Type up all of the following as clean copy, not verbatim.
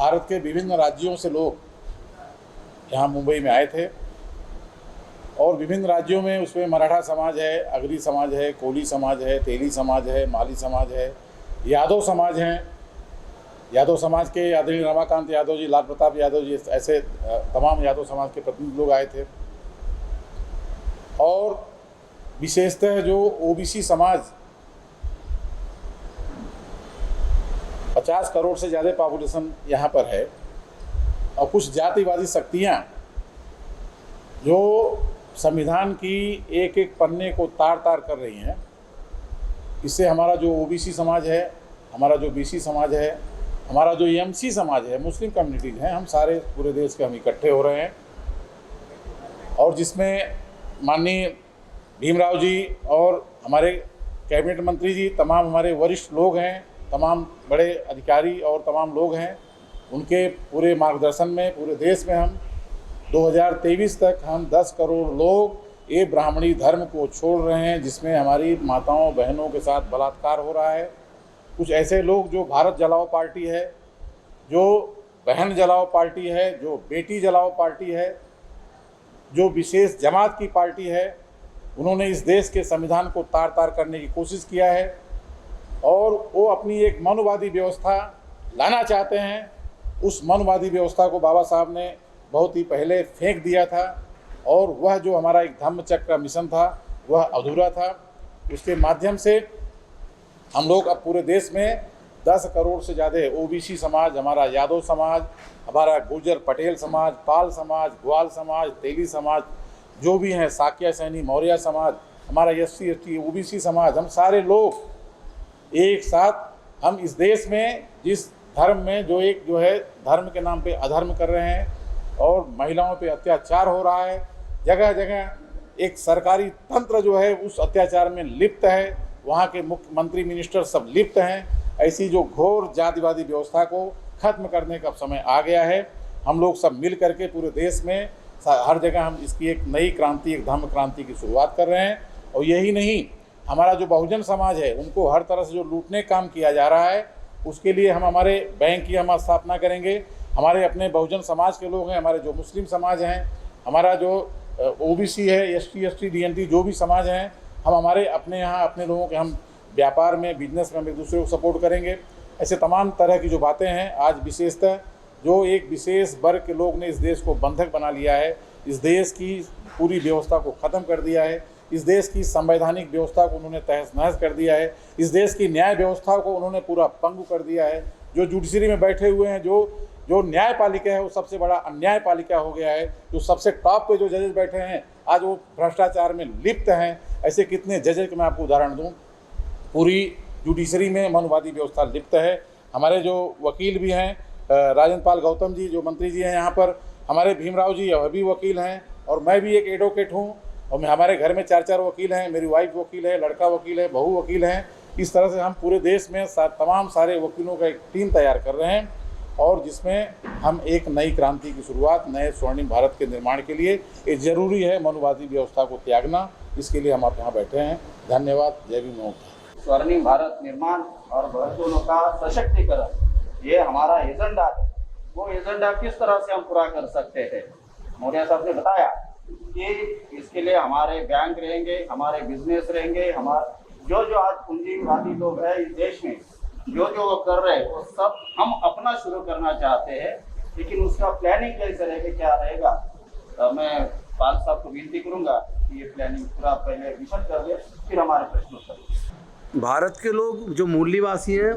भारत के विभिन्न राज्यों से लोग यहाँ मुंबई में आए थे और विभिन्न राज्यों में उसमें मराठा समाज है, अगरी समाज है, कोली समाज है, तेली समाज है, माली समाज है, यादव समाज हैं। यादव समाज के आदरणीय रमाकांत यादव जी, लाल प्रताप यादव जी, ऐसे तमाम यादव समाज के प्रतिनिधि लोग आए थे। और विशेषतः जो ओबीसी समाज 50 करोड़ से ज़्यादा पॉपुलेशन यहाँ पर है और कुछ जातिवादी शक्तियाँ जो संविधान की एक एक पन्ने को तार तार कर रही हैं, इससे हमारा जो ओबीसी समाज है, हमारा जो बीसी समाज है, हमारा जो एमसी समाज है, मुस्लिम कम्युनिटीज़ हैं, हम सारे पूरे देश के हम इकट्ठे हो रहे हैं। और जिसमें माननीय भीमराव जी और हमारे कैबिनेट मंत्री जी, तमाम हमारे वरिष्ठ लोग हैं, तमाम बड़े अधिकारी और तमाम लोग हैं, उनके पूरे मार्गदर्शन में पूरे देश में हम 2023 तक हम 10 करोड़ लोग ये ब्राह्मणी धर्म को छोड़ रहे हैं, जिसमें हमारी माताओं बहनों के साथ बलात्कार हो रहा है। कुछ ऐसे लोग जो भारत जलाओ पार्टी है, जो बहन जलाओ पार्टी है, जो बेटी जलाओ पार्टी है, जो विशेष जमात की पार्टी है, उन्होंने इस देश के संविधान को तार तार करने की कोशिश किया है और वो अपनी एक मनुवादी व्यवस्था लाना चाहते हैं। उस मनुवादी व्यवस्था को बाबा साहब ने बहुत ही पहले फेंक दिया था और वह जो हमारा एक धम्मचक्र मिशन था वह अधूरा था। उसके माध्यम से हम लोग अब पूरे देश में 10 करोड़ से ज़्यादा ओबीसी समाज, हमारा यादव समाज, हमारा गुर्जर पटेल समाज, पाल समाज, ग्वाल समाज, तेली समाज, जो भी हैं, साक्या सैनी, मौर्य समाज, हमारा SC ST ओबीसी समाज, हम सारे लोग एक साथ हम इस देश में जिस धर्म में जो है धर्म के नाम पे अधर्म कर रहे हैं और महिलाओं पे अत्याचार हो रहा है, जगह जगह एक सरकारी तंत्र जो है उस अत्याचार में लिप्त है, वहाँ के मुख्यमंत्री मिनिस्टर सब लिप्त हैं। ऐसी जो घोर जातिवादी व्यवस्था को खत्म करने का समय आ गया है। हम लोग सब मिल करके पूरे देश में हर जगह हम इसकी एक नई क्रांति, एक धर्म क्रांति की शुरुआत कर रहे हैं। और यही नहीं, हमारा जो बहुजन समाज है उनको हर तरह से जो लूटने का काम किया जा रहा है, उसके लिए हम हमारे बैंक की हम स्थापना करेंगे। हमारे अपने बहुजन समाज के लोग हैं, हमारे जो मुस्लिम समाज हैं, हमारा जो ओबीसी है, ST ST DNT जो भी समाज हैं, हम हमारे अपने यहाँ अपने लोगों के हम व्यापार में, बिजनेस में हम एक दूसरे को सपोर्ट करेंगे। ऐसे तमाम तरह की जो बातें हैं, आज विशेषतः जो एक विशेष वर्ग के लोग ने इस देश को बंधक बना लिया है, इस देश की पूरी व्यवस्था को ख़त्म कर दिया है, इस देश की संवैधानिक व्यवस्था को उन्होंने तहस नहस कर दिया है, इस देश की न्याय व्यवस्था को उन्होंने पूरा पंगु कर दिया है। जो जुडिशरी में बैठे हुए हैं, जो न्यायपालिका है, वो सबसे बड़ा अन्यायपालिका हो गया है। जो सबसे टॉप पे जो जजेस बैठे हैं, आज वो भ्रष्टाचार में लिप्त हैं। ऐसे कितने जजेस के मैं आपको उदाहरण दूं। पूरी जुडिशरी में मनवादी व्यवस्था लिप्त है। हमारे जो वकील भी हैं, राजेंद्र पाल गौतम जी जो मंत्री जी हैं यहाँ पर, हमारे भीमराव जी वह भी वकील हैं और मैं भी एक एडवोकेट हूँ। और हमारे घर में 4 वकील हैं, मेरी वाइफ वकील है, लड़का वकील है, बहू वकील हैं। इस तरह से हम पूरे देश में तमाम सारे वकीलों का एक टीम तैयार कर रहे हैं और जिसमें हम एक नई क्रांति की शुरुआत, नए स्वर्णिम भारत के निर्माण के लिए ये जरूरी है मनुवादी व्यवस्था को त्यागना। इसके लिए हम आप यहाँ बैठे हैं। धन्यवाद। जय भीम। स्वर्णिम भारत निर्माण और बहुजनों का सशक्तिकरण, ये हमारा एजेंडा है। वो एजेंडा किस तरह से हम पूरा कर सकते हैं, मौर्य साहब ने बताया कि इसके लिए हमारे बैंक रहेंगे, हमारे बिजनेस रहेंगे, हमारे जो आज पूंजीवादी लोग हैं इस देश में जो वो कर रहे हैं, वो सब हम अपना शुरू करना चाहते हैं, लेकिन उसका प्लानिंग कैसे रहेगा, क्या रहेगा। तो मैं पाल साहब को विनती करूंगा कि ये प्लानिंग पूरा पहले विशद कर दे, फिर हमारे प्रश्न उत्तर। भारत के लोग जो मूल्यवासी हैं,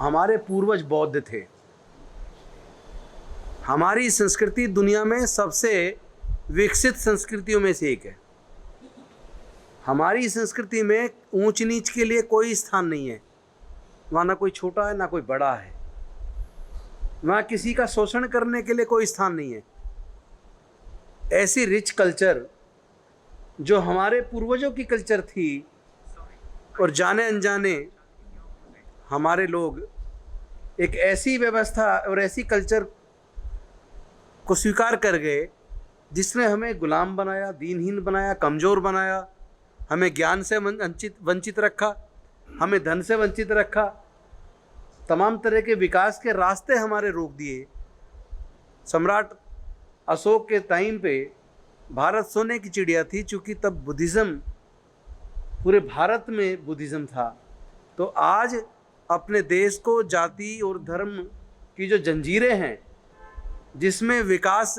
हमारे पूर्वज बौद्ध थे। हमारी संस्कृति दुनिया में सबसे विकसित संस्कृतियों में से एक है। हमारी संस्कृति में ऊंच नीच के लिए कोई स्थान नहीं है। वहाँ ना कोई छोटा है ना कोई बड़ा है। वहाँ किसी का शोषण करने के लिए कोई स्थान नहीं है। ऐसी रिच कल्चर जो हमारे पूर्वजों की कल्चर थी, और जाने अनजाने हमारे लोग एक ऐसी व्यवस्था और ऐसी कल्चर को स्वीकार कर गए जिसने हमें गुलाम बनाया, दीनहीन बनाया, कमज़ोर बनाया, हमें ज्ञान से वंचित रखा, हमें धन से वंचित रखा, तमाम तरह के विकास के रास्ते हमारे रोक दिए। सम्राट अशोक के टाइम पे भारत सोने की चिड़िया थी, चूँकि तब बुद्धिज़्म पूरे भारत में बुद्धिज़्म था। तो आज अपने देश को जाति और धर्म की जो जंजीरें हैं, जिसमें विकास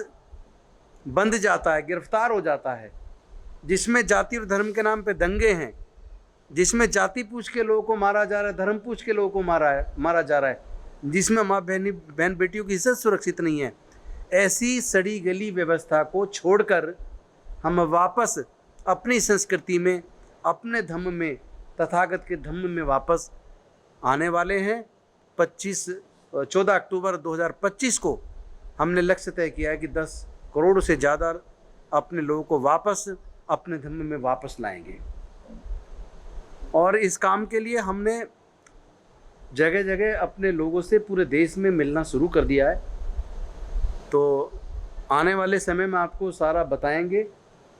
बंध जाता है, गिरफ्तार हो जाता है, जिसमें जाति और धर्म के नाम पे दंगे हैं, जिसमें जाति पूछ के लोगों को मारा जा रहा है, धर्म पूछ के लोगों को मारा जा रहा है, जिसमें माँ बहन बेटियों की इज्जत सुरक्षित नहीं है, ऐसी सड़ी गली व्यवस्था को छोड़कर हम वापस अपनी संस्कृति में, अपने धर्म में, तथागत के धर्म में वापस आने वाले हैं। 14 अक्टूबर 2025 को हमने लक्ष्य तय किया है कि 10 करोड़ से ज़्यादा अपने लोगों को वापस अपने धर्म में वापस लाएंगे। और इस काम के लिए हमने जगह जगह अपने लोगों से पूरे देश में मिलना शुरू कर दिया है। तो आने वाले समय में आपको सारा बताएंगे,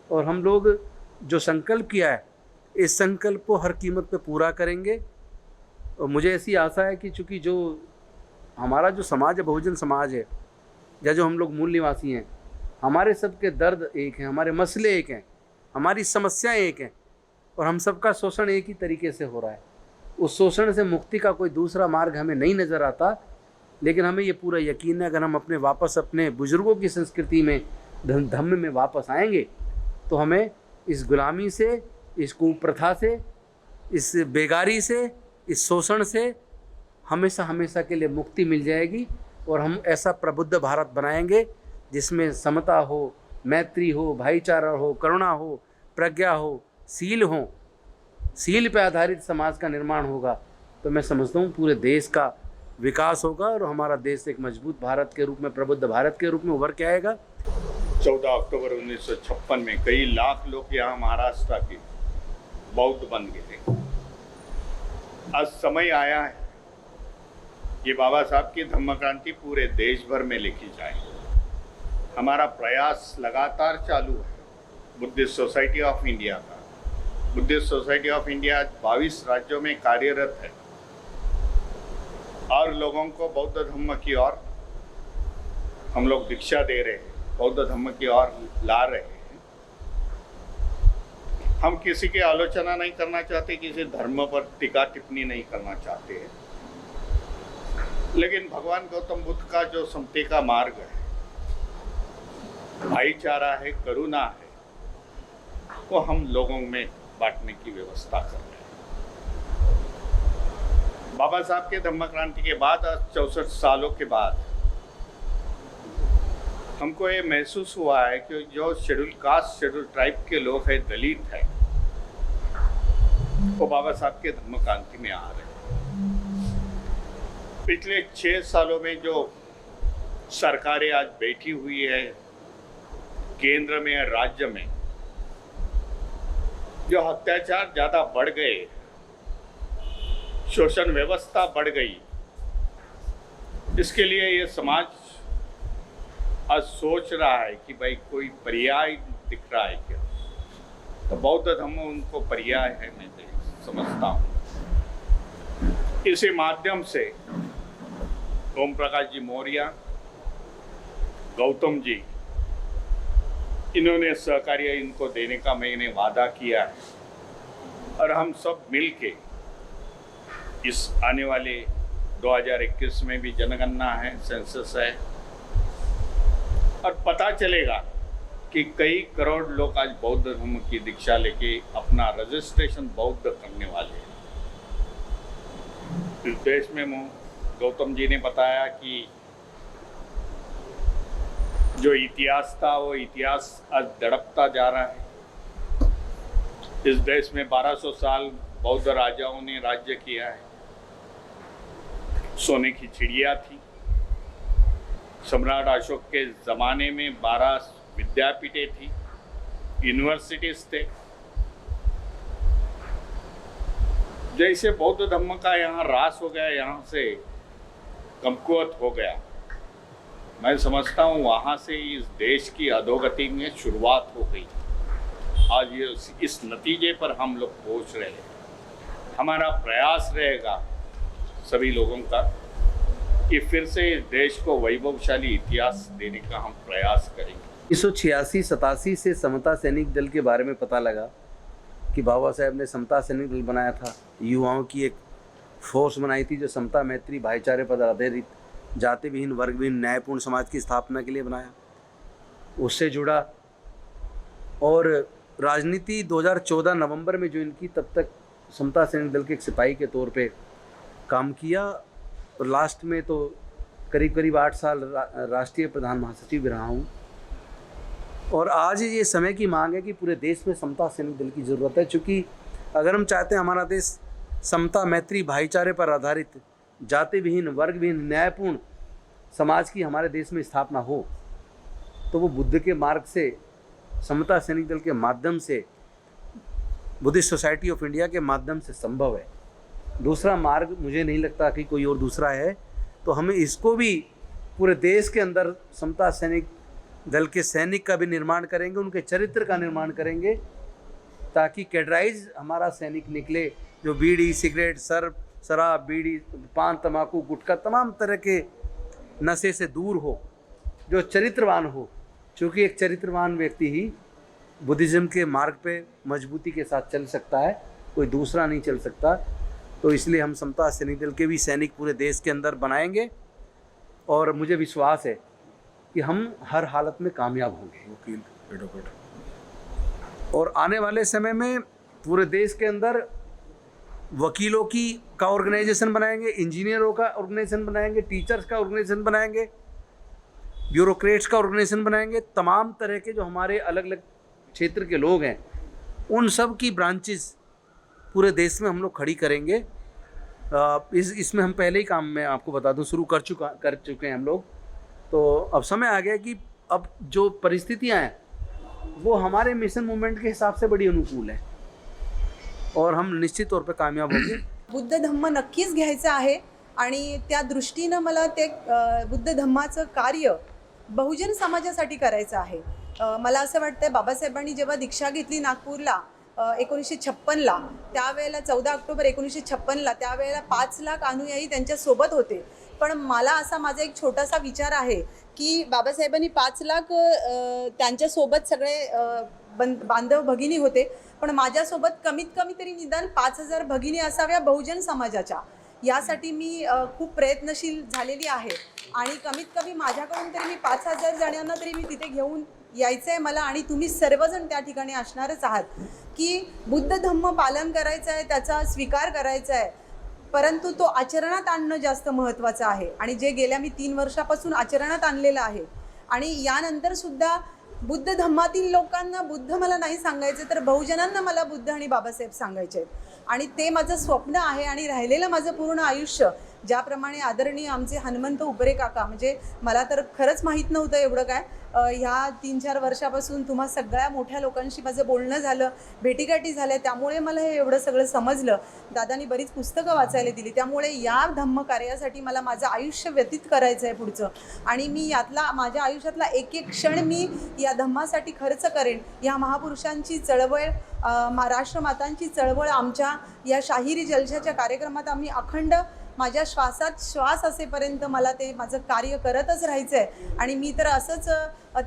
और हम लोग जो संकल्प किया है, इस संकल्प को हर कीमत पे पूरा करेंगे। और मुझे ऐसी आशा है कि चूँकि जो हमारा जो समाज है, बहुजन समाज है, या जो हम लोग मूल निवासी हैं, हमारे सबके दर्द एक हैं, हमारे मसले एक हैं, हमारी समस्याएं एक हैं, और हम सबका शोषण एक ही तरीके से हो रहा है। उस शोषण से मुक्ति का कोई दूसरा मार्ग हमें नहीं नज़र आता, लेकिन हमें ये पूरा यकीन है अगर हम अपने बुजुर्गों की संस्कृति में, धम्म में वापस आएंगे, तो हमें इस गुलामी से, इस कुप्रथा से, इस बेगारी से, इस शोषण से हमेशा हमेशा के लिए मुक्ति मिल जाएगी। और हम ऐसा प्रबुद्ध भारत बनाएंगे जिसमें समता हो, मैत्री हो, भाईचारा हो, करुणा हो, प्रज्ञा हो, सील हो। सील पे आधारित समाज का निर्माण होगा तो मैं समझता हूँ पूरे देश का विकास होगा, और हमारा देश एक मजबूत भारत के रूप में, प्रबुद्ध भारत के रूप में उभर के आएगा। 14 अक्टूबर 1956 में कई लाख लोग यहाँ महाराष्ट्र के बौद्ध बन गए थे। आज समय आया है ये बाबा साहब की धम्म क्रांति पूरे देश भर में लिखी जाए। हमारा प्रयास लगातार चालू है। बुद्धिस्ट सोसाइटी ऑफ इंडिया का, बुद्धिस्ट सोसाइटी ऑफ इंडिया 22 राज्यों में कार्यरत है और लोगों को बौद्ध धर्म की ओर हम लोग दीक्षा दे रहे हैं, बौद्ध धर्म की ओर ला रहे हैं। हम किसी की आलोचना नहीं करना चाहते, किसी धर्म पर टीका टिप्पणी नहीं करना चाहते हैं, लेकिन भगवान गौतम बुद्ध का जो समते का मार्ग है, भाईचारा है, करुणा है, वो हम लोगों में बांटने की व्यवस्था कर रहे हैं। बाबा साहब के धम्म क्रांति के बाद, आज 64 सालों के बाद, हमको ये महसूस हुआ है कि जो शेड्यूल कास्ट, शेड्यूल ट्राइब के लोग हैं, दलित हैं, वो बाबा साहब के धम्म क्रांति में आ रहे हैं। पिछले 6 सालों में जो सरकारें आज बैठी हुई है केंद्र में, राज्य में, जो अत्याचार ज़्यादा बढ़ गए, शोषण व्यवस्था बढ़ गई, इसके लिए ये समाज आज सोच रहा है कि भाई कोई पर्याय दिख रहा है क्या। तो बौद्ध धर्म उनको पर्याय है, मैं समझता हूँ। इसी माध्यम से ओम प्रकाश जी मौर्य, गौतम जी, इन्होंने सहकार्य इनको देने का मैंने वादा किया है, और हम सब मिलके इस आने वाले 2021 में भी जनगणना है, सेंसस है, और पता चलेगा कि कई करोड़ लोग आज बौद्ध धर्म की दीक्षा लेके अपना रजिस्ट्रेशन बौद्ध करने वाले हैं। इस देश में गौतम जी ने बताया कि जो इतिहास था वो इतिहास आज दड़पता जा रहा है। इस देश में 1200 साल बौद्ध राजाओं ने राज्य किया है। सोने की चिड़िया थी। सम्राट अशोक के ज़माने में 12 विद्यापीठें थी, यूनिवर्सिटीज थे। जैसे बौद्ध धर्म का यहाँ ह्रास हो गया, यहाँ से कमकुवत हो गया, मैं समझता हूँ वहाँ से इस देश की अधोगति में शुरुआत हो गई। आज ये इस नतीजे पर हम लोग पहुँच रहे हैं। हमारा प्रयास रहेगा सभी लोगों का कि फिर से इस देश को वैभवशाली इतिहास देने का हम प्रयास करेंगे। 1986-87 से समता सैनिक दल के बारे में पता लगा कि बाबा साहेब ने समता सैनिक दल बनाया था। युवाओं की एक फोर्स बनाई थी जो समता, मैत्री, भाईचारे पर आधारित जाति विहीन, वर्ग विहीन, न्यायपूर्ण समाज की स्थापना के लिए बनाया। उससे जुड़ा और राजनीति 2014 नवंबर में ज्वाइन की। तब तक समता सैनिक दल के एक सिपाही के तौर पे काम किया और लास्ट में तो करीब करीब 8 साल राष्ट्रीय प्रधान महासचिव भी रहा हूँ। और आज ये समय की मांग है कि पूरे देश में समता सैनिक दल की ज़रूरत है, क्योंकि अगर हम चाहते हैं हमारा देश समता, मैत्री, भाईचारे पर आधारित जाति विहीन, वर्ग विहीन, न्यायपूर्ण समाज की हमारे देश में स्थापना हो, तो वो बुद्ध के मार्ग से, समता सैनिक दल के माध्यम से, बुद्धिस्ट सोसाइटी ऑफ इंडिया के माध्यम से संभव है। दूसरा मार्ग मुझे नहीं लगता कि कोई और दूसरा है। तो हमें इसको भी पूरे देश के अंदर समता सैनिक दल के सैनिक का भी निर्माण करेंगे, उनके चरित्र का निर्माण करेंगे, ताकि कैडराइज हमारा सैनिक निकले जो बीड़ी, सिगरेट, शराब, बीड़ी, पान, तंबाकू, गुटखा, तमाम तरह के नशे से दूर हो, जो चरित्रवान हो। क्योंकि एक चरित्रवान व्यक्ति ही बुद्धिज़्म के मार्ग पे मजबूती के साथ चल सकता है, कोई दूसरा नहीं चल सकता। तो इसलिए हम समता सैनिक दल के भी सैनिक पूरे देश के अंदर बनाएंगे और मुझे विश्वास है कि हम हर हालत में कामयाब होंगे। और आने वाले समय में पूरे देश के अंदर वकीलों का ऑर्गेनाइजेशन बनाएंगे, इंजीनियरों का ऑर्गेनाइजेशन बनाएंगे, टीचर्स का ऑर्गेनाइजेशन बनाएंगे, ब्यूरोक्रेट्स का ऑर्गेनाइजेशन बनाएंगे। तमाम तरह के जो हमारे अलग अलग क्षेत्र के लोग हैं, उन सब की ब्रांचेस पूरे देश में हम लोग खड़ी करेंगे। इसमें हम पहले ही काम, मैं आपको बता दूं, शुरू कर चुके हैं हम लोग। तो अब समय आ गया कि अब जो परिस्थितियां हैं वो हमारे मिशन मूवमेंट के हिसाब से बड़ी अनुकूल है और हम निश्चित तौर पे कामयाब होंगे। बुद्ध धम्म नक्कीच घ्यायचं आहे आणि त्या दृष्टीनं मला ते बुद्ध धम्माचं कार्य बहुजन समाजासाठी करायचं आहे। मला असं वाटतं बाबासाहेबांनी जेव्हा दीक्षा घेतली नागपूरला 1956ला, त्यावेळेला 14 ऑक्टोबर 1956ला, त्यावेळेला 5 लाख अनुयायी त्यांच्यासोबत होते। पण मला असा माझा एक छोटासा विचार आहे की बाबासाहेबांनी 5 लाख त्यांच्यासोबत सगळे बांधव भगिनी होते, पण माझ्यासोबत कमीत कमी तरी निदान 5000 भगिनी असाव्या बहुजन समाजाच्या। यासाठी मी खूप प्रयत्नशील झालेली आहे आणि कमीत कमी माझ्याकडून तरी मी 5000 जणांना तरी मी तिथे घेऊन यायचं आहे मला। आणि तुम्ही सर्वजण त्या ठिकाणी असणारच आहात की बुद्ध धम्म पालन करायचं आहे, त्याचा स्वीकार करायचा आहे, परंतु तो आचरणात आणणं जास्त महत्त्वाचं आहे। आणि जे गेल्या मी 3 वर्षापासून आचरणात आणलेलं आहे आणि यानंतर सुद्धा बुद्ध धम्मातील लोकांना बुद्ध मला नाही सांगायचे, तर बहुजनांना मला बुद्ध आणि बाबासाहेब सांगायचे आहेत। आणि ते माझं स्वप्न आहे आणि राहिलेलं माझं पूर्ण आयुष्य, ज्याप्रमाणे आदरणीय आमचे हनुमंत उपरे काका, म्हणजे मला तर खरंच माहीत नव्हतं एवढं काय, ह्या 3-4 वर्षापासून तुम्हा सगळ्या मोठ्या लोकांशी माझं बोलणं झालं, भेटीगाठी झाल्या, त्यामुळे मला हे एवढं सगळं समजलं। दादांनी बरीच पुस्तकं वाचायला दिली, त्यामुळे या धम्म कार्यासाठी मला माझं आयुष्य व्यतीत करायचं आहे पुढचं। आणि मी यातला माझ्या आयुष्यातला एक एक क्षण मी या धम्मासाठी खर्च करेन। या महापुरुषांची चळवळ, राष्ट्रमातांची चळवळ, आमच्या या शाहिरी जलशाच्या कार्यक्रमात आम्ही अखंड माझ्या श्वासात श्वास असेपर्यंत मला ते माझं कार्य करतच राहायचं आहे। आणि मी तर असंच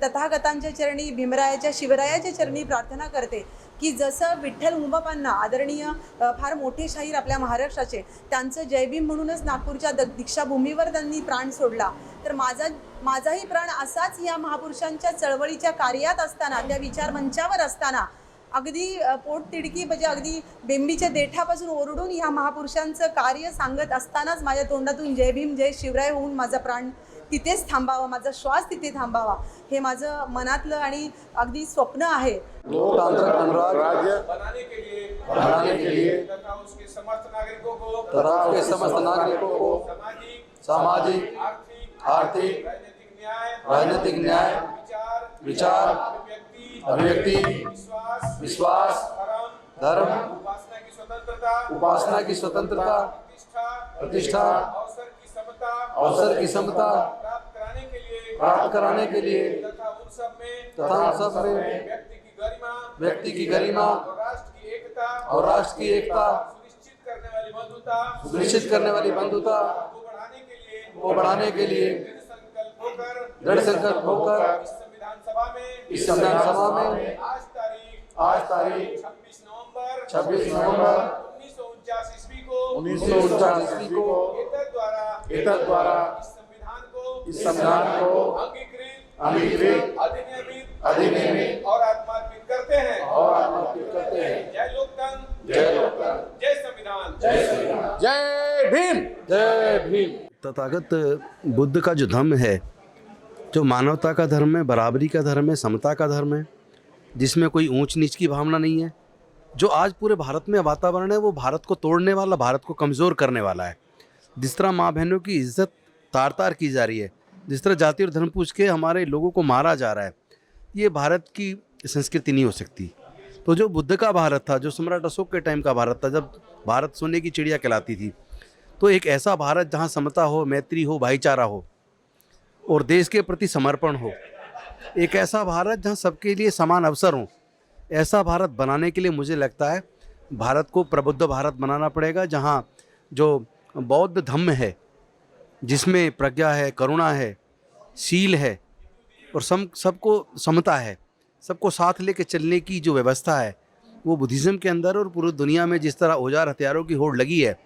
तथागतांच्या चरणी, भीमरायाच्या, शिवरायाच्या चरणी प्रार्थना करते की जसं विठ्ठल उमबापांना, आदरणीय फार मोठे शाहीर आपल्या महाराष्ट्राचे, त्यांचं जयभीम म्हणूनच नागपूरच्या दीक्षाभूमीवर त्यांनी प्राण सोडला, तर माझाही प्राण असाच या महापुरुषांच्या चळवळीच्या कार्यात असताना, त्या विचारमंचावर असताना, अगदी पोटतिडकी म्हणजे अगदी बेंबीच्या देठापासून ओरडून ह्या महापुरुषांचं कार्य सांगत असतानाच माझ्या तोंडातून जय भीम, जय शिवराय होऊन माझा प्राण तिथेच थांबावा, माझा श्वास तिथे थांबावा, हे माझं मनातलं आणि अगदी स्वप्न आहे। लोकतांत्रिक गणराज्य बनाने के लिए तथा उसके समस्त नागरिकों को सामाजिक, आर्थिक, राजनीतिक न्याय, विचार, अभिव्यक्ति, विश्वास, धर्म, उपासना की स्वतंत्रता, प्रतिष्ठा, अवसर की समता प्राप्त कराने के लिए तथा उन सब में व्यक्ति की गरिमा और राष्ट्र की एकता सुनिश्चित करने वाली बंधुता को बढ़ाने के लिए संकल्प होकर दृढ़ संकल्प होकर इस संविधान सभा में इस संविधान सभा में आज तारीख 26 नवंबर 1949 ईस्वी को 1949 ईस्वी को एतद द्वारा इस संविधान को अंगीकृत अधिनियमित और आत्मार्पित करते हैं जय लोकतंत्र जय संविधान जय भीम। जय भीम। तथागत बुद्ध का जो धर्म है, जो मानवता का धर्म है, बराबरी का धर्म है, समता का धर्म है, जिसमें कोई ऊंच नीच की भावना नहीं है, जो आज पूरे भारत में वातावरण है वो भारत को तोड़ने वाला, भारत को कमज़ोर करने वाला है। जिस तरह माँ बहनों की इज्जत तार तार की जा रही है, जिस तरह जाति और धर्म पूछ के हमारे लोगों को मारा जा रहा है, ये भारत की संस्कृति नहीं हो सकती। तो जो बुद्ध का भारत था, जो सम्राट अशोक के टाइम का भारत था, जब भारत सोने की चिड़िया कहलाती थी, तो एक ऐसा भारत जहाँ समता हो, मैत्री हो, भाईचारा हो और देश के प्रति समर्पण हो, एक ऐसा भारत जहाँ सबके लिए समान अवसर हों, ऐसा भारत बनाने के लिए मुझे लगता है भारत को प्रबुद्ध भारत बनाना पड़ेगा, जहाँ जो बौद्ध धम्म है, जिसमें प्रज्ञा है, करुणा है, शील है और सबको समता है, सबको साथ लेके चलने की जो व्यवस्था है, वो बुद्धिज़्म के अंदर और पूरी दुनिया में जिस तरह औजार हथियारों की होड़ लगी है,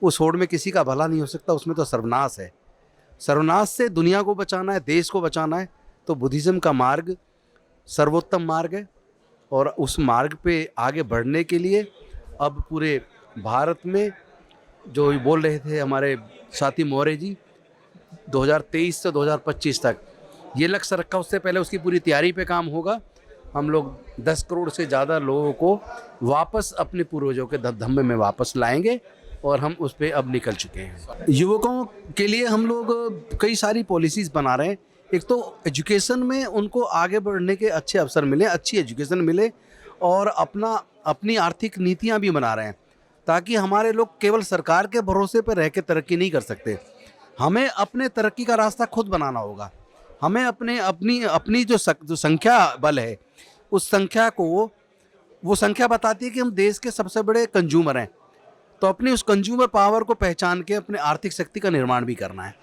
उस होड़ में किसी का भला नहीं हो सकता, उसमें तो सर्वनाश है। सर्वनाश से दुनिया को बचाना है, देश को बचाना है, तो बुद्धिज़्म का मार्ग सर्वोत्तम मार्ग है। और उस मार्ग पे आगे बढ़ने के लिए अब पूरे भारत में जो बोल रहे थे हमारे साथी मौर्य जी, 2023 से 2025 तक ये लक्ष्य रखा, उससे पहले उसकी पूरी तैयारी पे काम होगा। हम लोग 10 करोड़ से ज़्यादा लोगों को वापस अपने पूर्वजों के धम्म में वापस लाएंगे और हम उस पर अब निकल चुके हैं। युवकों के लिए हम लोग कई सारी पॉलिसीज़ बना रहे हैं। एक तो एजुकेशन में उनको आगे बढ़ने के अच्छे अवसर मिले, अच्छी एजुकेशन मिले, और अपनी आर्थिक नीतियाँ भी बना रहे हैं ताकि हमारे लोग केवल सरकार के भरोसे पर रह के तरक्की नहीं कर सकते। हमें अपने तरक्की का रास्ता खुद बनाना होगा। हमें अपनी जो संख्या बल है, उस संख्या को, वो संख्या बताती है कि हम देश के सबसे बड़े कंज्यूमर हैं, तो अपनी उस कंज्यूमर पावर को पहचान के अपने आर्थिक शक्ति का निर्माण भी करना है।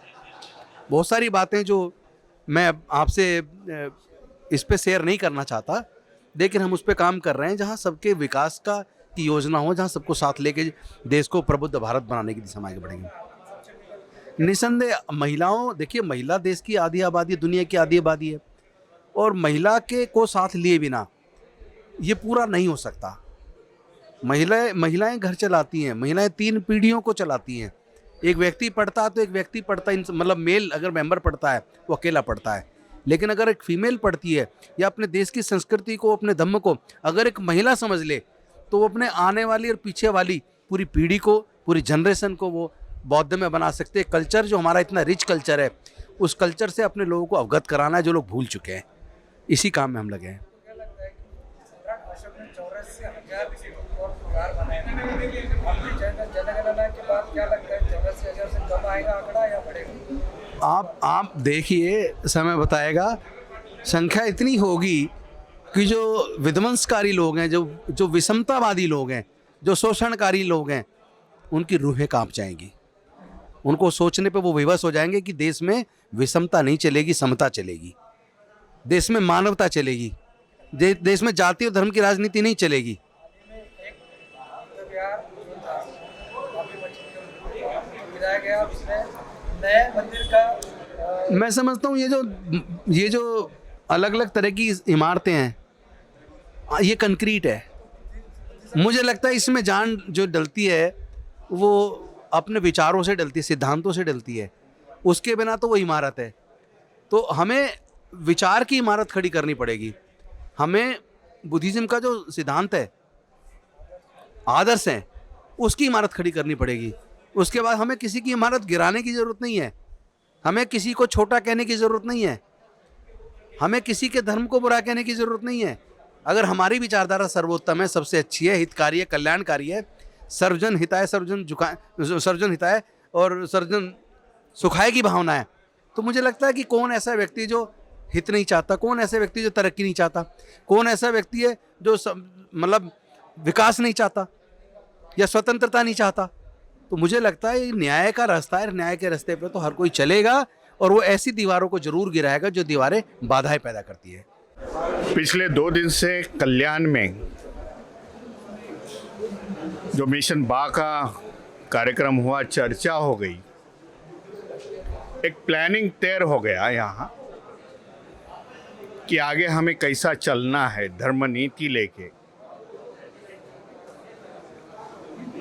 बहुत सारी बातें जो मैं आपसे इस पे शेयर नहीं करना चाहता, लेकिन हम उस पे काम कर रहे हैं, जहाँ सबके विकास की योजना हो, जहाँ सबको साथ लेके देश को प्रबुद्ध भारत बनाने की दिशा में आगे बढ़ेंगे। निसंदेह महिलाओं, देखिए महिला देश की आधी आबादी, दुनिया की आधी आबादी है, और महिला को साथ लिए बिना ये पूरा नहीं हो सकता। महिलाएं घर चलाती हैं, महिलाएं 3 पीढ़ियों को चलाती हैं। एक व्यक्ति पढ़ता है तो एक व्यक्ति पढ़ता है, मतलब मेल अगर मेंबर पढ़ता है वो अकेला पढ़ता है, लेकिन अगर एक फीमेल पढ़ती है या अपने देश की संस्कृति को, अपने धम्म को अगर एक महिला समझ ले, तो वो अपने आने वाली और पीछे वाली पूरी पीढ़ी को, पूरी जनरेशन को वो बौद्ध में बना सकते हैं। कल्चर जो हमारा इतना रिच कल्चर है, उस कल्चर से अपने लोगों को अवगत कराना है जो लोग भूल चुके हैं। इसी काम में हम लगे हैं। आप देखिए, समय बताएगा। संख्या इतनी होगी कि जो विध्वंसकारी लोग हैं, जो विषमतावादी लोग हैं, जो शोषणकारी लोग हैं, उनकी रूहें कांप जाएंगी। उनको सोचने पे वो विवश हो जाएंगे कि देश में विषमता नहीं चलेगी, समता चलेगी, देश में मानवता चलेगी, देश में जाति और धर्म की राजनीति नहीं चलेगी। मैं समझता हूँ ये जो अलग अलग तरह की इमारतें हैं, ये कंक्रीट है। मुझे लगता है इसमें जान जो डलती है वो अपने विचारों से डलती है, सिद्धांतों से डलती है। उसके बिना तो वो इमारत है। तो हमें विचार की इमारत खड़ी करनी पड़ेगी। हमें बुद्धिज़्म का जो सिद्धांत है, आदर्श है, उसकी इमारत खड़ी करनी पड़ेगी। उसके बाद हमें किसी की इमारत गिराने की ज़रूरत नहीं है, हमें किसी को छोटा कहने की ज़रूरत नहीं है, हमें किसी के धर्म को बुरा कहने की ज़रूरत नहीं है। अगर हमारी विचारधारा सर्वोत्तम है, सबसे अच्छी है, हितकारी है, कल्याणकारी है, सर्वजन हिताय, सर्वजन हिताय और सर्वजन सुखाय की भावना है, तो मुझे लगता है कि कौन ऐसा व्यक्ति जो हित नहीं चाहता, कौन ऐसा व्यक्ति जो तरक्की नहीं चाहता, कौन ऐसा व्यक्ति है जो मतलब विकास नहीं चाहता या स्वतंत्रता नहीं चाहता। तो मुझे लगता है ये न्याय का रास्ता है, न्याय के रास्ते पे तो हर कोई चलेगा और वो ऐसी दीवारों को जरूर गिराएगा जो दीवारें बाधाएं पैदा करती है। पिछले 2 दिन से कल्याण में जो मिशन बा का कार्यक्रम हुआ, चर्चा हो गई, एक प्लानिंग तैयार हो गया यहाँ कि आगे हमें कैसा चलना है, धर्म नीति लेके।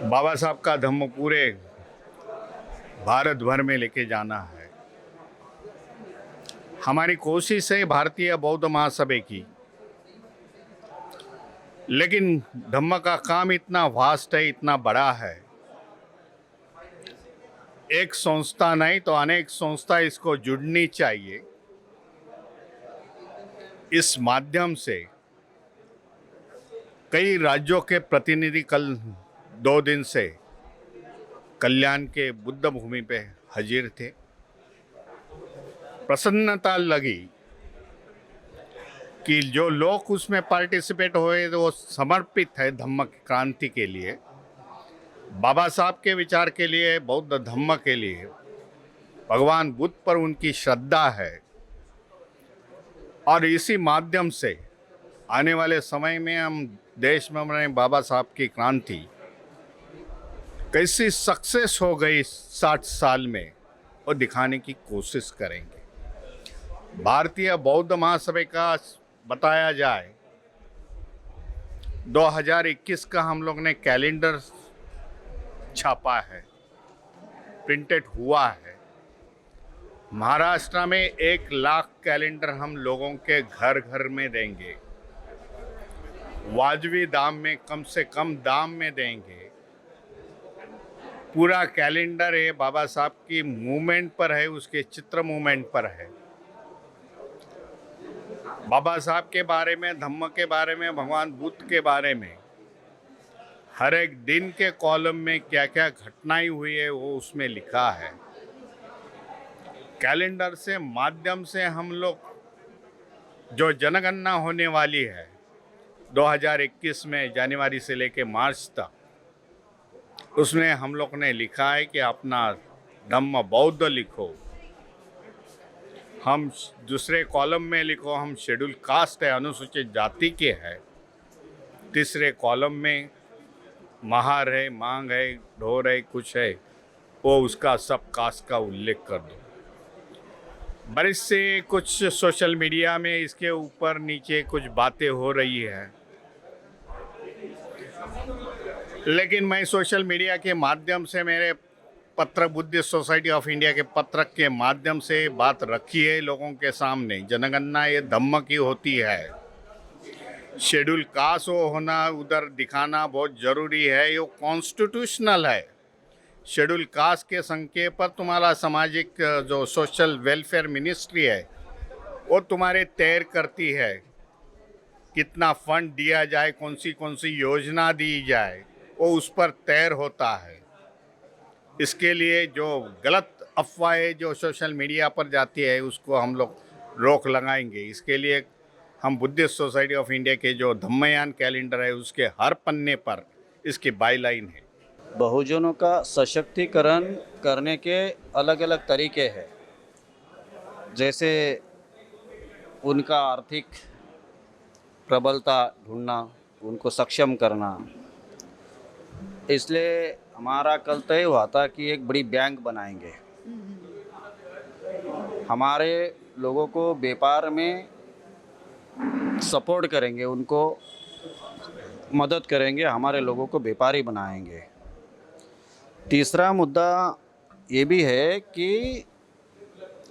बाबा साहब का धम्म पूरे भारत भर में लेके जाना है। हमारी कोशिश है भारतीय बौद्ध महासभा की, लेकिन धम्म का काम इतना वास्ट है, इतना बड़ा है, एक संस्था नहीं तो अनेक संस्था इसको जुड़नी चाहिए। इस माध्यम से कई राज्यों के प्रतिनिधि कल 2 दिन से कल्याण के बुद्ध भूमि पे हाजिर थे। प्रसन्नता लगी कि जो लोग उसमें पार्टिसिपेट हुए वो समर्पित है धम्म क्रांति के लिए, बाबा साहब के विचार के लिए, बौद्ध धम्म के लिए। भगवान बुद्ध पर उनकी श्रद्धा है और इसी माध्यम से आने वाले समय में हम देश में हमारे बाबा साहब की क्रांति कैसी सक्सेस हो गई 60 साल में वो दिखाने की कोशिश करेंगे। भारतीय बौद्ध महासभा का बताया जाए 2021 का हम लोग ने कैलेंडर छापा है, प्रिंटेड हुआ है। महाराष्ट्र में 1 लाख कैलेंडर हम लोगों के घर घर में देंगे, वाजबी दाम में, कम से कम दाम में देंगे। पूरा कैलेंडर है बाबा साहब की मूवमेंट पर है, उसके चित्र मूवमेंट पर है। बाबा साहब के बारे में, धम्म के बारे में, भगवान बुद्ध के बारे में हर एक दिन के कॉलम में क्या क्या घटनाएं हुई है वो उसमें लिखा है। कैलेंडर से माध्यम से हम लोग जो जनगणना होने वाली है 2021 में जनवरी से लेके मार्च तक, उसमें हम लोग ने लिखा है कि अपना धम्म बौद्ध लिखो। हम दूसरे कॉलम में लिखो हम शेड्यूल कास्ट है, अनुसूचित जाति के है। तीसरे कॉलम में महार है, मांग है, ढोर है, कुछ है, वो उसका सब कास्ट का उल्लेख कर दो। बरिश से कुछ सोशल मीडिया में इसके ऊपर नीचे कुछ बातें हो रही है, लेकिन मैं सोशल मीडिया के माध्यम से, मेरे पत्र बुद्धिस्ट सोसाइटी ऑफ इंडिया के पत्रक के माध्यम से बात रखी है लोगों के सामने। जनगणना ये धम्म की होती है, शेड्यूल कास्ट होना उधर दिखाना बहुत ज़रूरी है, ये कॉन्स्टिट्यूशनल है। शेड्यूल कास्ट के संख्या पर तुम्हारा सामाजिक जो सोशल वेलफेयर मिनिस्ट्री है वो तुम्हारे तय करती है कितना फंड दिया जाए, कौन सी योजना दी जाए, वो उस पर तय होता है। इसके लिए जो गलत अफवाहें जो सोशल मीडिया पर जाती है उसको हम लोग रोक लगाएंगे। इसके लिए हम बुद्धिस्ट सोसाइटी ऑफ इंडिया के जो धम्मयान कैलेंडर है उसके हर पन्ने पर इसकी बाईलाइन है। बहुजनों का सशक्तिकरण करने के अलग अलग तरीके हैं, जैसे उनका आर्थिक प्रबलता ढूंढना, उनको सक्षम करना। इसलिए हमारा कल तय हुआ था कि एक बड़ी बैंक बनाएंगे, हमारे लोगों को व्यापार में सपोर्ट करेंगे, उनको मदद करेंगे, हमारे लोगों को व्यापारी बनाएंगे। तीसरा मुद्दा ये भी है कि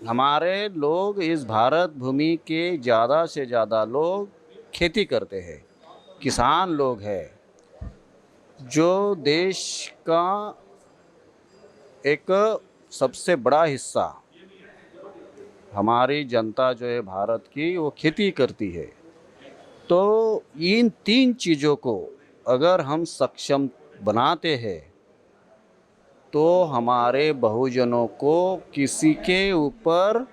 हमारे लोग, इस भारत भूमि के ज़्यादा से ज़्यादा लोग खेती करते हैं, किसान लोग हैं, जो देश का एक सबसे बड़ा हिस्सा हमारी जनता जो है भारत की, वो खेती करती है। तो इन 3 चीज़ों को अगर हम सक्षम बनाते हैं तो हमारे बहुजनों को किसी के ऊपर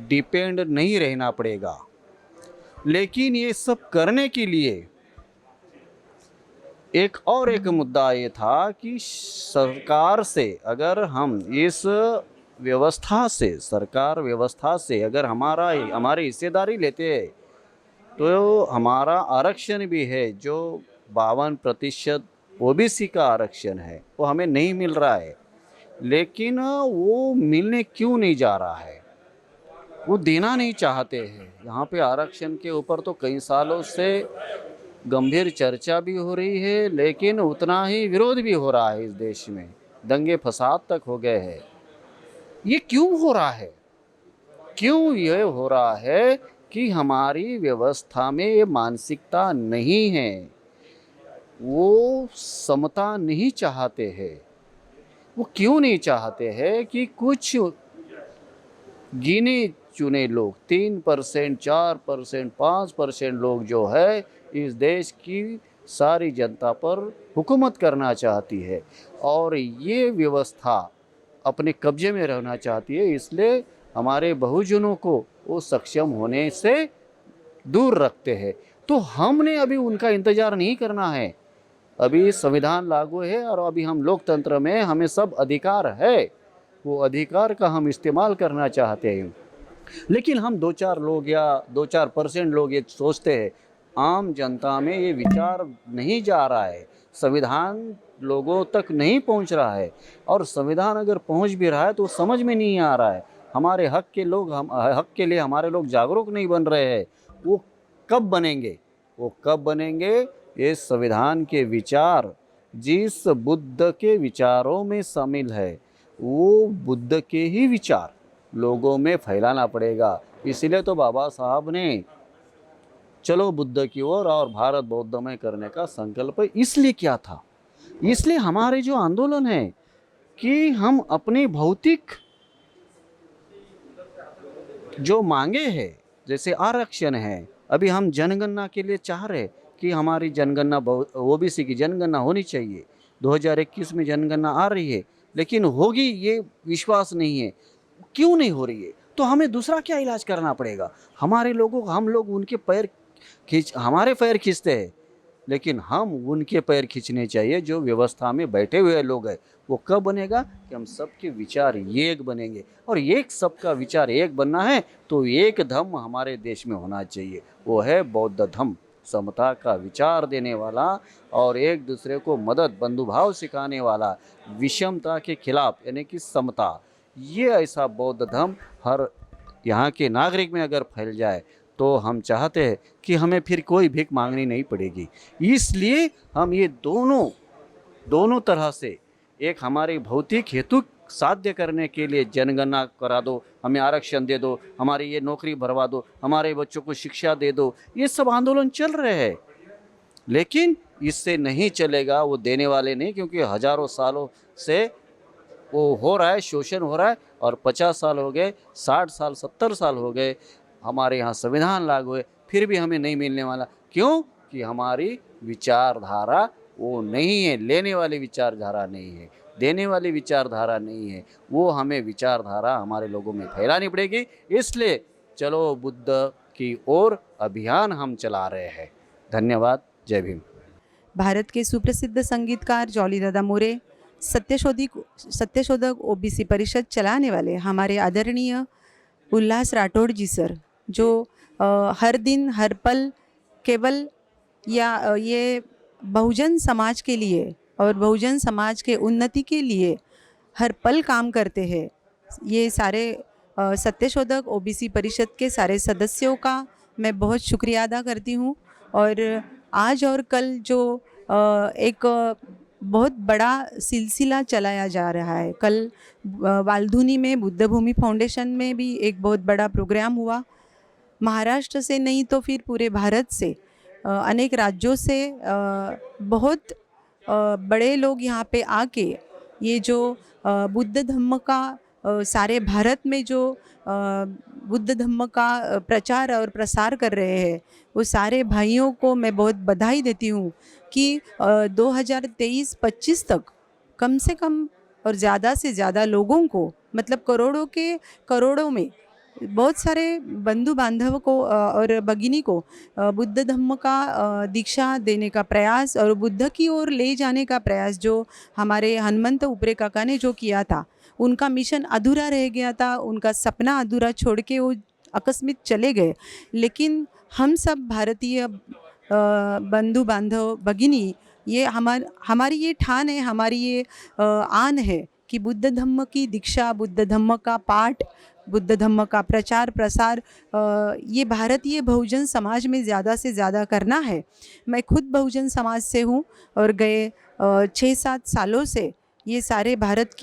डिपेंड नहीं रहना पड़ेगा। लेकिन ये सब करने के लिए एक मुद्दा ये था कि सरकार से अगर हम इस व्यवस्था से, सरकार व्यवस्था से अगर हमारी हिस्सेदारी लेते हैं तो हमारा आरक्षण भी है जो 52% ओबीसी का आरक्षण है वो हमें नहीं मिल रहा है। लेकिन वो मिलने क्यों नहीं जा रहा है, वो देना नहीं चाहते हैं। यहाँ पे आरक्षण के ऊपर तो कई सालों से गंभीर चर्चा भी हो रही है, लेकिन उतना ही विरोध भी हो रहा है। इस देश में दंगे फसाद तक हो गए हैं। ये क्यों हो रहा है? क्यों ये हो रहा है कि हमारी व्यवस्था में ये मानसिकता नहीं है, वो समता नहीं चाहते हैं। वो क्यों नहीं चाहते हैं कि कुछ गिने चुने लोग 3%, 4%, 5% लोग जो है इस देश की सारी जनता पर हुकूमत करना चाहती है और ये व्यवस्था अपने कब्जे में रहना चाहती है। इसलिए हमारे बहुजनों को वो सक्षम होने से दूर रखते हैं। तो हमने अभी उनका इंतज़ार नहीं करना है। अभी संविधान लागू है और अभी हम लोकतंत्र में हमें सब अधिकार है, वो अधिकार का हम इस्तेमाल करना चाहते हैं। लेकिन हम 2-4 लोग या 2-4% लोग ये सोचते हैं, आम जनता में ये विचार नहीं जा रहा है, संविधान लोगों तक नहीं पहुंच रहा है। और संविधान अगर पहुंच भी रहा है तो समझ में नहीं आ रहा है। हमारे हक के लिए हमारे लोग जागरूक नहीं बन रहे हैं। वो कब बनेंगे? ये संविधान के विचार जिस बुद्ध के विचारों में शामिल है, वो बुद्ध के ही विचार लोगों में फैलाना पड़ेगा। इसीलिए तो बाबा साहब ने चलो बुद्ध की ओर और भारत बौद्धमय करने का संकल्प इसलिए किया था। इसलिए हमारे जो आंदोलन है कि हम अपनी भौतिक जो मांगे हैं, जैसे आरक्षण है, अभी हम जनगणना के लिए चाह रहे कि हमारी जनगणना ओबीसी की जनगणना होनी चाहिए। 2021 में जनगणना आ रही है, लेकिन होगी ये विश्वास नहीं है। क्यों नहीं हो रही है? तो हमें दूसरा क्या इलाज करना पड़ेगा? हमारे लोगों को हम लोग उनके हमारे पैर खींचते हैं, लेकिन हम उनके पैर खींचने चाहिए जो व्यवस्था में बैठे हुए लोग हैं। वो कब बनेगा कि हम सबके विचार एक बनेंगे, और एक सबका विचार एक बनना है तो एक धम्म हमारे देश में होना चाहिए। वो है बौद्ध धम्म, समता का विचार देने वाला और एक दूसरे को मदद बंधुभाव सिखाने वाला, विषमता के खिलाफ यानी कि समता। ये ऐसा बौद्ध धर्म हर यहाँ के नागरिक में अगर फैल जाए तो हम चाहते हैं कि हमें फिर कोई भीख मांगनी नहीं पड़ेगी। इसलिए हम ये दोनों तरह से, एक हमारे भौतिक हेतु साध्य करने के लिए जनगणना करा दो, हमें आरक्षण दे दो, हमारी ये नौकरी भरवा दो, हमारे बच्चों को शिक्षा दे दो, ये सब आंदोलन चल रहे हैं। लेकिन इससे नहीं चलेगा, वो देने वाले नहीं, क्योंकि हजारों सालों से वो हो रहा है, शोषण हो रहा है। और 50 साल हो गए, 60 साल 70 साल हो गए, हमारे यहाँ संविधान लागू है, फिर भी हमें नहीं मिलने वाला। क्यों? कि हमारी विचारधारा वो नहीं है, लेने वाली विचारधारा नहीं है, देने वाली विचारधारा नहीं है। वो हमें विचारधारा हमारे लोगों में फैलानी पड़ेगी। इसलिए चलो बुद्ध की ओर अभियान हम चला रहे हैं। धन्यवाद। जय भीम। भारत के सुप्रसिद्ध संगीतकार जॉली दादा मोरे, सत्यशोधक ओबीसी परिषद चलाने वाले हमारे आदरणीय उल्लास राठौड़ जी सर, जो हर दिन हर पल केवल ये बहुजन समाज के लिए और बहुजन समाज के उन्नति के लिए हर पल काम करते हैं। ये सारे सत्यशोधक ओबीसी परिषद के सारे सदस्यों का मैं बहुत शुक्रिया अदा करती हूँ। और आज और कल जो एक बहुत बड़ा सिलसिला चलाया जा रहा है, कल वालधुनी में बुद्ध भूमि फाउंडेशन में भी एक बहुत बड़ा प्रोग्राम हुआ। महाराष्ट्र से नहीं तो फिर पूरे भारत से, अनेक राज्यों से बहुत बड़े लोग यहाँ पे आके ये जो बुद्ध धम्म का सारे भारत में जो बुद्ध धम्म का प्रचार और प्रसार कर रहे हैं, वो सारे भाइयों को मैं बहुत बधाई देती हूँ कि 2023-25 तक कम से कम और ज़्यादा से ज़्यादा लोगों को, मतलब करोड़ों के करोड़ों में बहुत सारे बंधु बांधव को और भगिनी को बुद्ध धम्म का दीक्षा देने का प्रयास और बुद्ध की ओर ले जाने का प्रयास जो हमारे हनुमंत उपरे काका ने जो किया था, उनका मिशन अधूरा रह गया था, उनका सपना अधूरा छोड़ के वो आकस्मिक चले गए। लेकिन हम सब भारतीय बंधु बांधव भगिनी, ये हमारी ये ठान है, हमारी ये आन है कि बुद्ध धम्म की दीक्षा, बुद्ध धम्म का पाठ, बुद्ध धम्म का प्रचार प्रसार ये भारतीय बहुजन समाज में ज़्यादा से ज़्यादा करना है। मैं खुद बहुजन समाज से हूँ और गए 6-7 सालों से ये सारे भारत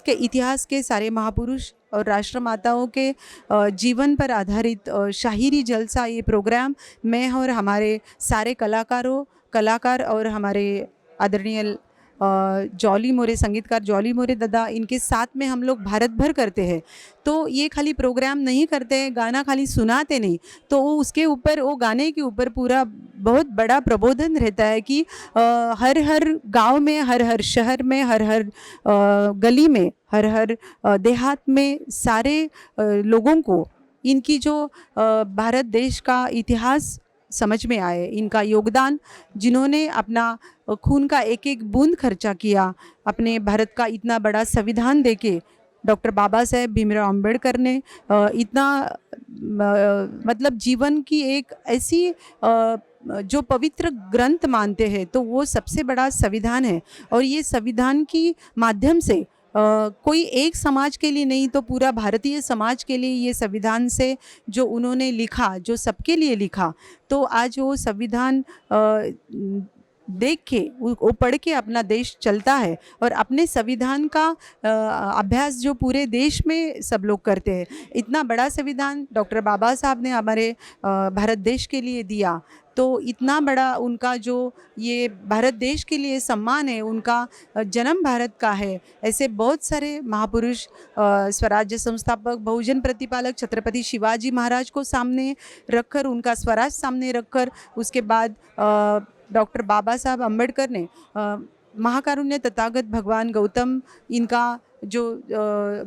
के इतिहास के सारे महापुरुष और राष्ट्रमाताओं के जीवन पर आधारित शाहिरी जलसा, ये प्रोग्राम मैं और हमारे सारे कलाकार और हमारे आदरणीय जॉली मोरे, संगीतकार जॉली मोरे दादा, इनके साथ में हम लोग भारत भर करते हैं। तो ये खाली प्रोग्राम नहीं करते हैं, गाना खाली सुनाते नहीं, तो उसके ऊपर, वो गाने के ऊपर पूरा बहुत बड़ा प्रबोधन रहता है कि हर गांव में, हर शहर में, हर गली में, हर देहात में सारे लोगों को इनकी जो भारत देश का इतिहास समझ में आए, इनका योगदान, जिन्होंने अपना खून का एक एक बूंद खर्चा किया अपने भारत का इतना बड़ा संविधान देके। डॉक्टर बाबा साहेब भीमराव अंबेडकर ने इतना मतलब जीवन की एक ऐसी जो पवित्र ग्रंथ मानते हैं, तो वो सबसे बड़ा संविधान है। और ये संविधान की माध्यम से कोई एक समाज के लिए नहीं, तो पूरा भारतीय समाज के लिए ये संविधान से जो उन्होंने लिखा, जो सबके लिए लिखा, तो आज वो संविधान देख के, वो पढ़ के अपना देश चलता है। और अपने संविधान का अभ्यास जो पूरे देश में सब लोग करते हैं। इतना बड़ा संविधान डॉक्टर बाबा साहब ने हमारे भारत देश के लिए दिया, तो इतना बड़ा उनका जो ये भारत देश के लिए सम्मान है, उनका जन्म भारत का है। ऐसे बहुत सारे महापुरुष, स्वराज्य संस्थापक, बहुजन प्रतिपालक छत्रपति शिवाजी महाराज को सामने रखकर, उनका स्वराज सामने रखकर, उसके बाद डॉक्टर बाबा साहब अम्बेडकर ने महाकारुण्य तथागत भगवान गौतम, इनका जो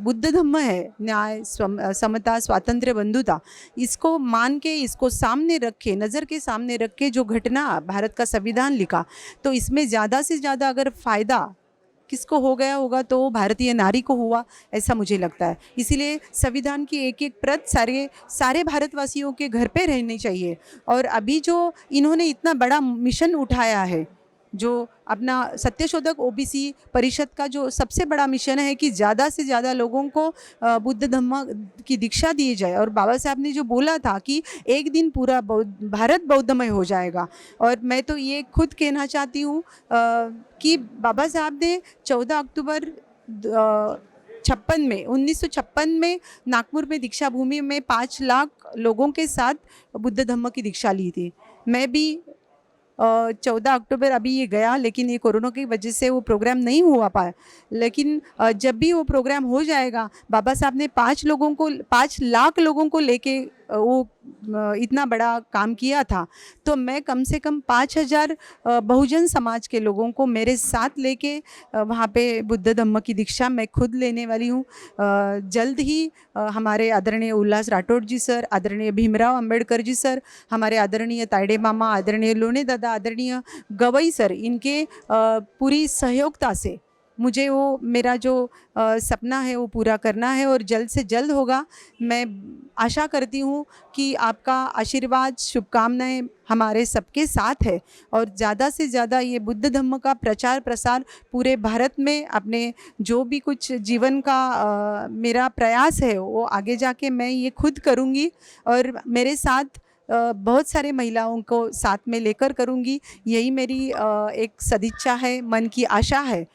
बुद्ध धम्म है, न्याय, समता, स्वातंत्र्य, बंधुता, इसको मान के, इसको सामने रख के, नज़र के सामने रख के जो घटना भारत का संविधान लिखा, तो इसमें ज़्यादा से ज़्यादा अगर फ़ायदा किसको हो गया होगा तो भारतीय नारी को हुआ, ऐसा मुझे लगता है। इसीलिए संविधान की एक एक प्रत सारे भारतवासियों के घर पे रहनी चाहिए। और अभी जो इन्होंने इतना बड़ा मिशन उठाया है, जो अपना सत्यशोधक ओबीसी परिषद का जो सबसे बड़ा मिशन है कि ज़्यादा से ज़्यादा लोगों को बुद्ध धम्म की दीक्षा दी जाए। और बाबा साहब ने जो बोला था कि एक दिन पूरा भारत बौद्धमय हो जाएगा, और मैं तो ये खुद कहना चाहती हूँ कि बाबा साहब ने 14 अक्टूबर 1956 में नागपुर में दीक्षा भूमि में 5 लाख लोगों के साथ बुद्ध धम्म की दीक्षा ली थी। मैं भी 14 अक्टूबर अभी ये गया, लेकिन ये कोरोना की वजह से वो प्रोग्राम नहीं हुआ पाया। लेकिन जब भी वो प्रोग्राम हो जाएगा, बाबा साहब ने 5 लाख लोगों को लेके वो इतना बड़ा काम किया था, तो मैं कम से कम 5000 बहुजन समाज के लोगों को मेरे साथ लेके वहाँ पे बुद्ध धम्म की दीक्षा मैं खुद लेने वाली हूँ। जल्द ही हमारे आदरणीय उल्लास राठौड़ जी सर, आदरणीय भीमराव अंबेडकर जी सर, हमारे आदरणीय तायडे मामा, आदरणीय लोने दादा, आदरणीय गवई सर, इनके पूरी सहयोगता से मुझे वो मेरा जो सपना है वो पूरा करना है, और जल्द से जल्द होगा। मैं आशा करती हूँ कि आपका आशीर्वाद, शुभकामनाएं हमारे सबके साथ है, और ज़्यादा से ज़्यादा ये बुद्ध धम्म का प्रचार प्रसार पूरे भारत में अपने जो भी कुछ जीवन का मेरा प्रयास है वो आगे जाके मैं ये खुद करूँगी, और मेरे साथ बहुत सारे महिलाओं को साथ में लेकर करूँगी। यही मेरी एक सदिच्छा है, मन की आशा है।